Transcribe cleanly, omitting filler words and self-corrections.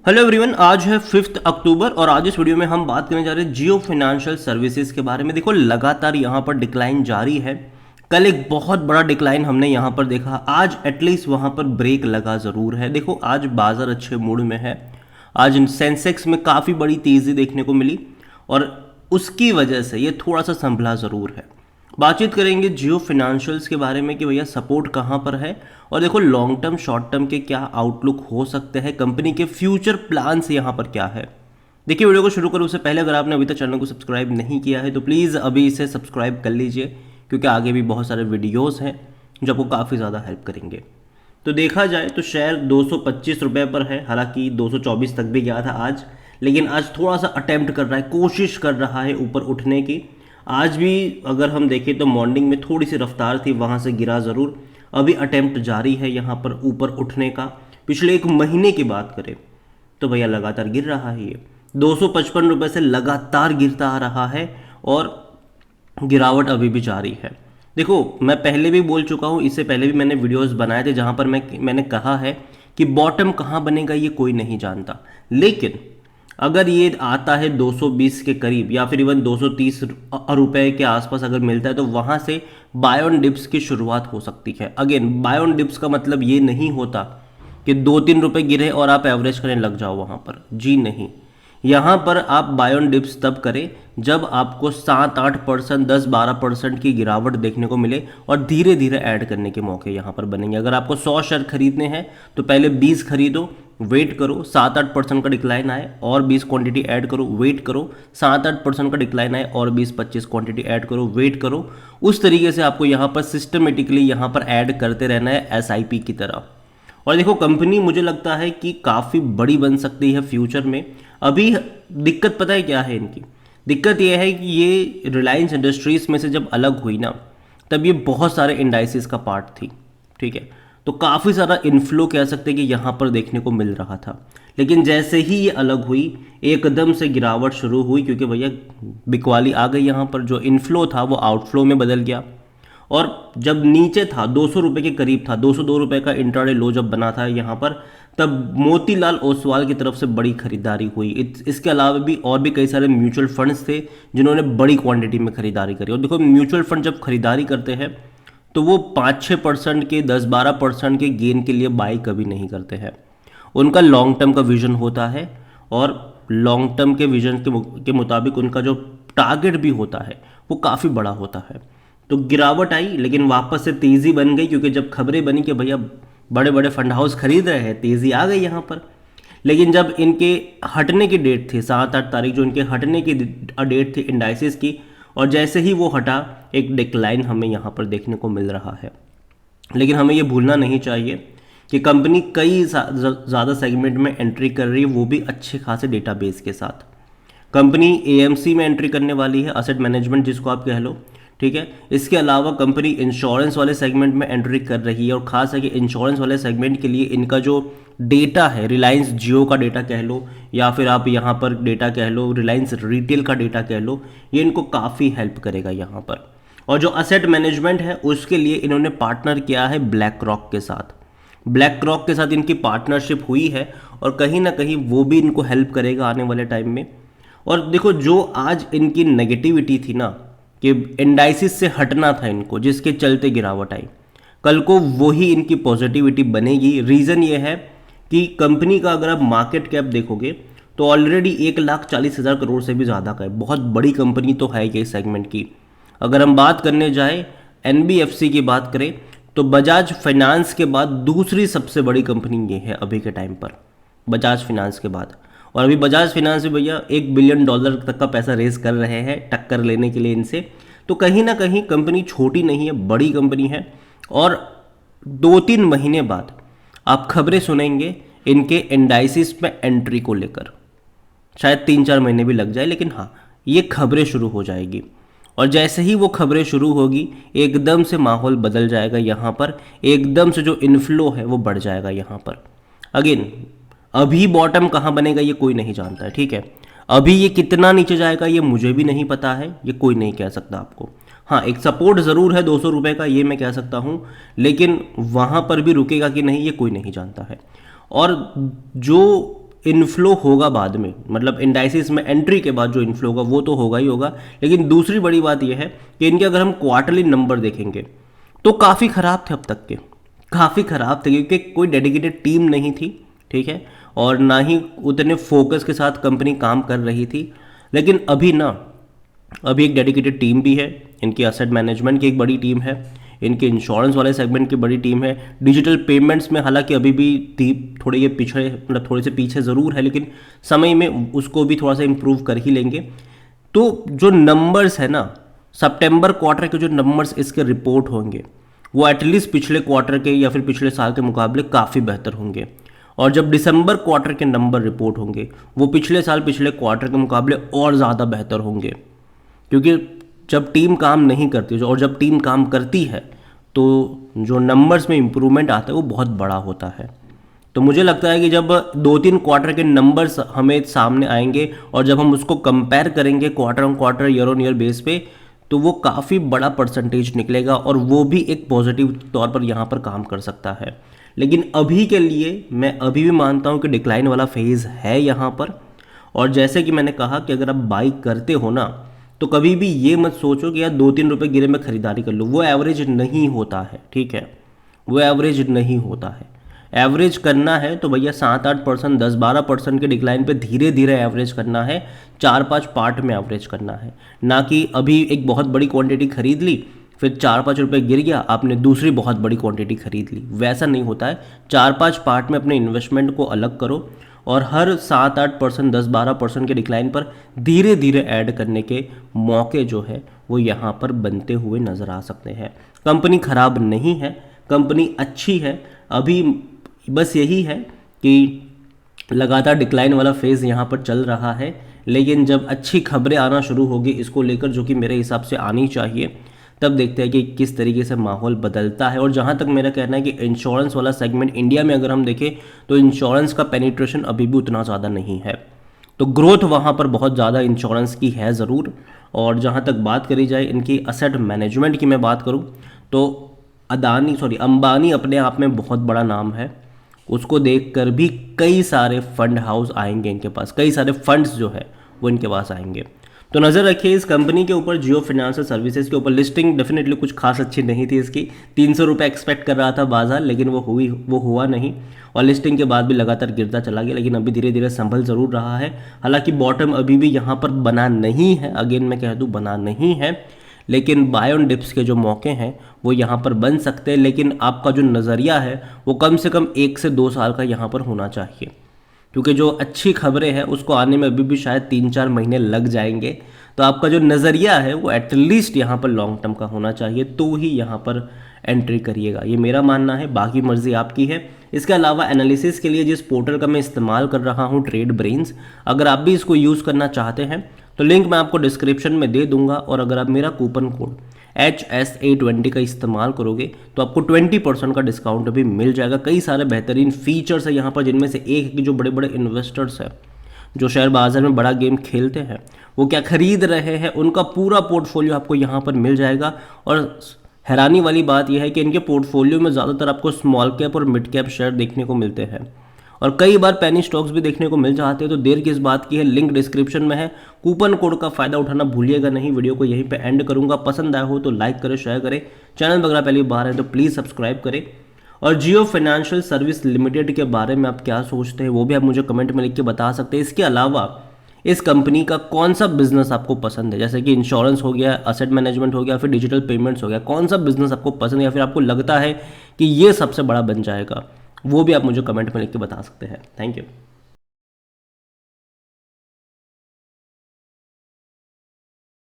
Hello everyone, आज है 5 अक्टूबर और आज इस वीडियो में हम बात करने जा रहे हैं जियो फाइनेंशियल सर्विसेज के बारे में। देखो, लगातार यहाँ पर डिक्लाइन जारी है। कल एक बहुत बड़ा डिक्लाइन हमने यहाँ पर देखा, आज एटलीस्ट वहाँ पर ब्रेक लगा ज़रूर है। देखो, आज बाजार अच्छे मूड में है। आज सेंसेक्स में काफ़ी बड़ी तेज़ी देखने को मिली और उसकी वजह से ये थोड़ा सा संभला ज़रूर है। बातचीत करेंगे जियो फाइनेंशियल्स के बारे में कि भैया सपोर्ट कहाँ पर है और देखो लॉन्ग टर्म शॉर्ट टर्म के क्या आउटलुक हो सकते हैं, कंपनी के फ्यूचर प्लान्स यहाँ पर क्या है। देखिए, वीडियो को शुरू करूँ उससे पहले अगर आपने अभी तक चैनल को सब्सक्राइब नहीं किया है तो प्लीज़ अभी इसे सब्सक्राइब कर लीजिए, क्योंकि आगे भी बहुत सारे वीडियोज़ हैं जो आपको काफ़ी ज़्यादा हेल्प करेंगे। तो देखा जाए तो शेयर 225 रुपये पर है, हालांकि 224 तक भी गया था आज, लेकिन आज थोड़ा सा अटेम्प्ट कर रहा है, कोशिश कर रहा है ऊपर उठने की। आज भी अगर हम देखें तो मॉर्निंग में थोड़ी सी रफ्तार थी, वहाँ से गिरा ज़रूर। अभी अटेम्प्ट जारी है यहाँ पर ऊपर उठने का। पिछले एक महीने की बात करें तो भैया लगातार गिर रहा है, ये 255 रुपये से लगातार गिरता आ रहा है और गिरावट अभी भी जारी है। देखो, मैं पहले भी बोल चुका हूँ, इससे पहले भी मैंने वीडियोस बनाए थे जहाँ पर मैंने कहा है कि बॉटम कहाँ बनेगा ये कोई नहीं जानता, लेकिन अगर ये आता है 220 के करीब या फिर इवन 230 रुपए के आसपास अगर मिलता है तो वहाँ से बाय ऑन डिप्स की शुरुआत हो सकती है। अगेन, बाय ऑन डिप्स का मतलब ये नहीं होता कि 2-3 रुपए गिरे और आप एवरेज करने लग जाओ वहाँ पर, जी नहीं। यहाँ पर आप बाय ऑन डिप्स तब करें जब आपको 7-8%, 10-12% की गिरावट देखने को मिले और धीरे धीरे ऐड करने के मौके यहाँ पर बनेंगे। अगर आपको 100 शेयर खरीदने हैं तो पहले 20 खरीदो, वेट करो 7-8% का डिक्लाइन आए और 20 क्वांटिटी ऐड करो, वेट करो 7-8% का डिक्लाइन आए और 20-25 क्वांटिटी ऐड करो, वेट करो। उस तरीके से आपको यहाँ पर सिस्टमेटिकली यहाँ पर ऐड करते रहना है एसआईपी की तरह। और देखो, कंपनी मुझे लगता है कि काफ़ी बड़ी बन सकती है फ्यूचर में। अभी दिक्कत पता है क्या है इनकी? दिक्कत यह है कि ये रिलायंस इंडस्ट्रीज में से जब अलग हुई ना, तब ये बहुत सारे इंडाइसिस का पार्ट थी, ठीक है। तो काफ़ी सारा इन्फ्लो कह सकते हैं कि यहाँ पर देखने को मिल रहा था, लेकिन जैसे ही ये अलग हुई एकदम से गिरावट शुरू हुई, क्योंकि भैया बिकवाली आ गई। यहाँ पर जो इन्फ्लो था वो आउटफ्लो में बदल गया और जब नीचे था 200 रुपये के करीब था, 202 रुपये का इंट्राडे लो जब बना था यहाँ पर, तब मोतीलाल ओसवाल की तरफ से बड़ी खरीदारी हुई। इसके अलावा भी और भी कई सारे म्यूचुअल फंड्स थे जिन्होंने बड़ी क्वांटिटी में खरीदारी करी। और देखो, म्यूचुअल फंड जब खरीदारी करते हैं तो वो 5-6% के, 10-12% के गेन के लिए बाई कभी नहीं करते हैं। उनका लॉन्ग टर्म का विजन होता है और लॉन्ग टर्म के विजन के मुताबिक उनका जो टारगेट भी होता है वो काफ़ी बड़ा होता है। तो गिरावट आई लेकिन वापस से तेज़ी बन गई, क्योंकि जब खबरें बनी कि भैया बड़े बड़े फंड हाउस खरीद रहे हैं, तेज़ी आ गई यहाँ पर। लेकिन जब इनके हटने की डेट थी 7-8 तारीख, जो इनके हटने की डेट थी इंडाइसिस की, और जैसे ही वो हटा एक डिक्लाइन हमें यहाँ पर देखने को मिल रहा है। लेकिन हमें ये भूलना नहीं चाहिए कि कंपनी कई ज़्यादा सेगमेंट में एंट्री कर रही है, वो भी अच्छे खासे डेटाबेस के साथ। कंपनी एएमसी में एंट्री करने वाली है, असेट मैनेजमेंट जिसको आप कह लो, ठीक है। इसके अलावा कंपनी इंश्योरेंस वाले सेगमेंट में एंट्री कर रही है और खास है कि इंश्योरेंस वाले सेगमेंट के लिए इनका जो डेटा है, रिलायंस जियो का डेटा कह लो या फिर आप यहाँ पर डेटा कह लो, रिलायंस रिटेल का डेटा कह लो, ये इनको काफ़ी हेल्प करेगा यहाँ पर। और जो असेट मैनेजमेंट है उसके लिए इन्होंने पार्टनर किया है ब्लैक रॉक के साथ। ब्लैक रॉक के साथ इनकी पार्टनरशिप हुई है और कहीं ना कहीं वो भी इनको हेल्प करेगा आने वाले टाइम में। और देखो, जो आज इनकी नेगेटिविटी थी ना कि इंडाइसिस से हटना था इनको, जिसके चलते गिरावट आई, कल को वही इनकी पॉजिटिविटी बनेगी। रीज़न ये है कि कंपनी का अगर आप मार्केट कैप देखोगे तो ऑलरेडी 1,40,000 करोड़ से भी ज़्यादा का है। बहुत बड़ी कंपनी तो है ये सेगमेंट की। अगर हम बात करने जाए एनबीएफसी की बात करें तो बजाज फाइनेंस के बाद दूसरी सबसे बड़ी कंपनी ये है अभी के टाइम पर, बजाज फाइनेंस के बाद। और अभी बजाज फाइनेंस भी भैया $1 बिलियन तक का पैसा रेज कर रहे हैं टक्कर लेने के लिए इनसे। तो कहीं ना कहीं कंपनी छोटी नहीं है, बड़ी कंपनी है। और 2-3 महीने बाद आप खबरें सुनेंगे इनके इंडाइसिस में एंट्री को लेकर, शायद 3-4 महीने भी लग जाए, लेकिन हाँ, ये खबरें शुरू हो जाएगी। और जैसे ही वो खबरें शुरू होगी एकदम से माहौल बदल जाएगा यहाँ पर, एकदम से जो इन्फ्लो है वो बढ़ जाएगा यहाँ पर। अगेन, अभी बॉटम कहाँ बनेगा ये कोई नहीं जानता है, ठीक है। अभी ये कितना नीचे जाएगा ये मुझे भी नहीं पता है, ये कोई नहीं कह सकता आपको। हाँ, एक सपोर्ट ज़रूर है 200 रुपये का, ये मैं कह सकता हूँ, लेकिन वहाँ पर भी रुकेगा कि नहीं ये कोई नहीं जानता है। और जो इन्फ्लो होगा बाद में, मतलब इंडाइसिस में एंट्री के बाद जो इन्फ्लो होगा वो तो होगा ही होगा। लेकिन दूसरी बड़ी बात यह है कि इनके अगर हम क्वार्टरली नंबर देखेंगे तो काफ़ी ख़राब थे अब तक के, काफ़ी ख़राब थे, क्योंकि कोई डेडिकेटेड टीम नहीं थी, ठीक है, और ना ही उतने फोकस के साथ कंपनी काम कर रही थी। लेकिन अभी एक डेडिकेटेड टीम भी है, इनकी असेट मैनेजमेंट की एक बड़ी टीम है, इनके इंश्योरेंस वाले सेगमेंट की बड़ी टीम है, डिजिटल पेमेंट्स में हालांकि अभी भी थोड़े ये पिछड़े, मतलब थोड़े से पीछे ज़रूर है, लेकिन समय में उसको भी थोड़ा सा इम्प्रूव कर ही लेंगे। तो जो नंबर्स है ना, सितंबर क्वार्टर के जो नंबर्स इसके रिपोर्ट होंगे वो एटलीस्ट पिछले क्वार्टर के या फिर पिछले साल के मुकाबले काफ़ी बेहतर होंगे। और जब दिसंबर क्वार्टर के नंबर रिपोर्ट होंगे वो पिछले साल पिछले क्वार्टर के मुकाबले और ज़्यादा बेहतर होंगे, क्योंकि जब टीम काम नहीं करती और जब टीम काम करती है तो जो नंबर्स में इम्प्रूवमेंट आता है वो बहुत बड़ा होता है। तो मुझे लगता है कि जब 2-3 क्वार्टर के नंबर्स हमें सामने आएंगे और जब हम उसको कंपेयर करेंगे quarter on quarter, year on year base पे, तो वो काफ़ी बड़ा परसेंटेज निकलेगा और वो भी एक पॉजिटिव तौर पर यहाँ पर काम कर सकता है। लेकिन अभी के लिए मैं अभी भी मानता हूँ कि डिक्लाइन वाला फेज़ है यहाँ पर। और जैसे कि मैंने कहा कि अगर आप बाई करते हो ना तो कभी भी ये मत सोचो कि यार 2-3 रुपये गिरे मैं खरीदारी कर लूँ, वो एवरेज नहीं होता है, ठीक है, वो एवरेज नहीं होता है। एवरेज करना है तो भैया 7-8%, 10-12% के डिक्लाइन पे धीरे धीरे एवरेज करना है, 4-5 पार्ट में एवरेज करना है, ना कि अभी एक बहुत बड़ी क्वांटिटी खरीद ली फिर 4-5 रुपये गिर गया, आपने दूसरी बहुत बड़ी क्वांटिटी खरीद ली, वैसा नहीं होता है। 4-5 पार्ट में अपने इन्वेस्टमेंट को अलग करो और हर 7-8%, 10-12% के डिक्लाइन पर धीरे धीरे ऐड करने के मौके जो है वो यहाँ पर बनते हुए नज़र आ सकते हैं। कंपनी ख़राब नहीं है, कंपनी अच्छी है, अभी बस यही है कि लगातार डिक्लाइन वाला फेज़ यहाँ पर चल रहा है। लेकिन जब अच्छी खबरें आना शुरू होगी इसको लेकर, जो कि मेरे हिसाब से आनी चाहिए, तब देखते हैं कि किस तरीके से माहौल बदलता है। और जहाँ तक मेरा कहना है कि इंश्योरेंस वाला सेगमेंट इंडिया में अगर हम देखें तो इंश्योरेंस का पेनिट्रेशन अभी भी उतना ज़्यादा नहीं है, तो ग्रोथ वहाँ पर बहुत ज़्यादा इंश्योरेंस की है ज़रूर। और जहाँ तक बात करी जाए इनकी असेट मैनेजमेंट की मैं बात करूँ तो अंबानी अपने आप में बहुत बड़ा नाम है, उसको देखकर भी कई सारे फंड हाउस आएंगे इनके पास, कई सारे फंड्स जो है वो इनके पास आएंगे। तो नज़र रखिए इस कंपनी के ऊपर, जियो फाइनेंशियल सर्विसेज के ऊपर। लिस्टिंग डेफिनेटली कुछ खास अच्छी नहीं थी इसकी, 300 रुपये एक्सपेक्ट कर रहा था बाजार, लेकिन वो हुआ नहीं और लिस्टिंग के बाद भी लगातार गिरता चला गया। लेकिन अभी धीरे धीरे संभल ज़रूर रहा है, हालांकि बॉटम अभी भी यहाँ पर बना नहीं है, अगेन मैं कह दूँ बना नहीं है, लेकिन बाय ऑन डिप्स के जो मौके हैं वो यहाँ पर बन सकते हैं। लेकिन आपका जो नज़रिया है वो कम से कम 1 से 2 साल का यहाँ पर होना चाहिए, क्योंकि जो अच्छी खबरें हैं उसको आने में अभी भी शायद 3-4 महीने लग जाएंगे। तो आपका जो नज़रिया है वो एटलीस्ट यहाँ पर लॉन्ग टर्म का होना चाहिए, तो ही यहाँ पर एंट्री करिएगा, ये मेरा मानना है, बाकी मर्जी आपकी है। इसके अलावा एनालिसिस के लिए जिस पोर्टल का मैं इस्तेमाल कर रहा हूँ, ट्रेड ब्रेन्स, अगर आप भी इसको यूज़ करना चाहते हैं तो लिंक मैं आपको डिस्क्रिप्शन में दे दूंगा। और अगर आप मेरा कूपन कोड HSA20 का इस्तेमाल करोगे तो आपको 20% का डिस्काउंट भी मिल जाएगा। कई सारे बेहतरीन फीचर्स है यहाँ पर, जिनमें से एक है कि जो बड़े बड़े इन्वेस्टर्स हैं जो शेयर बाजार में बड़ा गेम खेलते हैं वो क्या खरीद रहे हैं, उनका पूरा पोर्टफोलियो आपको यहाँ पर मिल जाएगा। और हैरानी वाली बात यह है कि इनके पोर्टफोलियो में ज़्यादातर आपको स्मॉल कैप और मिड कैप शेयर देखने को मिलते हैं और कई बार पेनी स्टॉक्स भी देखने को मिल जाते हैं। तो देर किस बात की है, लिंक डिस्क्रिप्शन में है, कूपन कोड का फायदा उठाना भूलिएगा नहीं। वीडियो को यहीं पे एंड करूंगा, पसंद आया हो तो लाइक करें, शेयर करें, चैनल वगैरह पहली बार है तो प्लीज़ सब्सक्राइब करें। और जियो फाइनेंशियल सर्विस लिमिटेड के बारे में आप क्या सोचते हैं वो भी आप मुझे कमेंट में लिख के बता सकते हैं। इसके अलावा इस कंपनी का कौन सा बिजनेस आपको पसंद है, जैसे कि इंश्योरेंस हो गया, असेट मैनेजमेंट हो गया, फिर डिजिटल पेमेंट्स हो गया, कौन सा बिजनेस आपको पसंद है या फिर आपको लगता है कि ये सबसे बड़ा बन जाएगा, वो भी आप मुझे कमेंट में लिख के बता सकते हैं। Thank you.